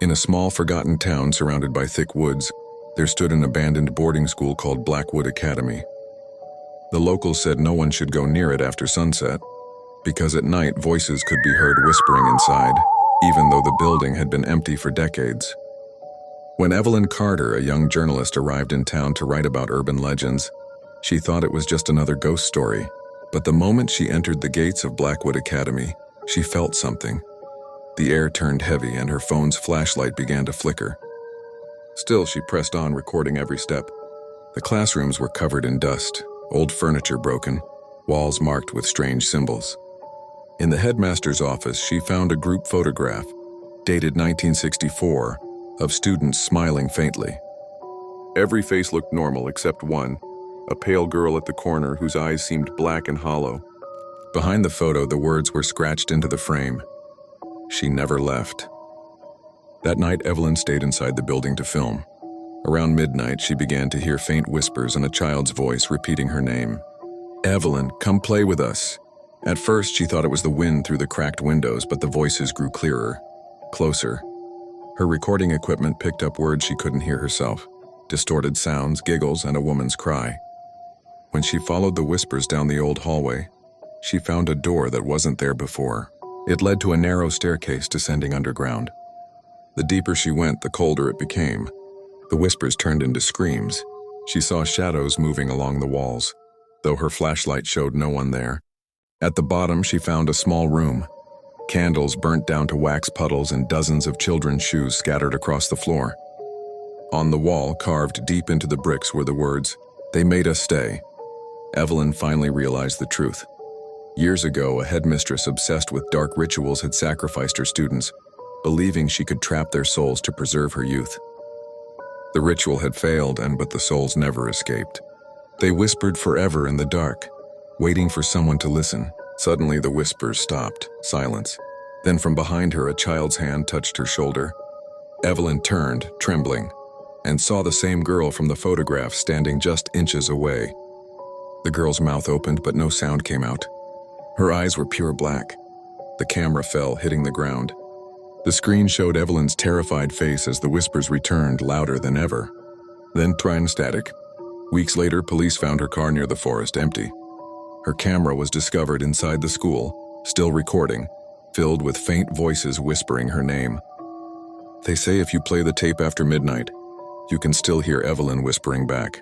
In a small, forgotten town surrounded by thick woods, there stood an abandoned boarding school called Blackwood Academy. The locals said no one should go near it after sunset, because at night voices could be heard whispering inside, even though the building had been empty for decades. When Evelyn Carter, a young journalist, arrived in town to write about urban legends, she thought it was just another ghost story. But the moment she entered the gates of Blackwood Academy, she felt something. The air turned heavy and her phone's flashlight began to flicker. Still, she pressed on, recording every step. The classrooms were covered in dust, old furniture broken, walls marked with strange symbols. In the headmaster's office, she found a group photograph, dated 1964, of students smiling faintly. Every face looked normal except one, a pale girl at the corner whose eyes seemed black and hollow. Behind the photo, the words were scratched into the frame. She never left. That night, Evelyn stayed inside the building to film. Around midnight, she began to hear faint whispers and a child's voice repeating her name. "Evelyn, come play with us." At first, she thought it was the wind through the cracked windows, but the voices grew clearer, closer. Her recording equipment picked up words she couldn't hear herself, distorted sounds, giggles, and a woman's cry. When she followed the whispers down the old hallway, she found a door that wasn't there before. It led to a narrow staircase descending underground. The deeper she went, the colder it became. The whispers turned into screams. She saw shadows moving along the walls, though her flashlight showed no one there. At the bottom, she found a small room. Candles burnt down to wax puddles and dozens of children's shoes scattered across the floor. On the wall, carved deep into the bricks, were the words, "They made us stay." Evelyn finally realized the truth. Years ago, a headmistress obsessed with dark rituals had sacrificed her students, believing she could trap their souls to preserve her youth. The ritual had failed, but the souls never escaped. They whispered forever in the dark, waiting for someone to listen. Suddenly, the whispers stopped. Silence. Then from behind her, a child's hand touched her shoulder. Evelyn turned, trembling, and saw the same girl from the photograph standing just inches away. The girl's mouth opened, but no sound came out. Her eyes were pure black. The camera fell, hitting the ground. The screen showed Evelyn's terrified face as the whispers returned, louder than ever. Then turned static. Weeks later, police found her car near the forest, empty. Her camera was discovered inside the school, still recording, filled with faint voices whispering her name. They say if you play the tape after midnight, you can still hear Evelyn whispering back.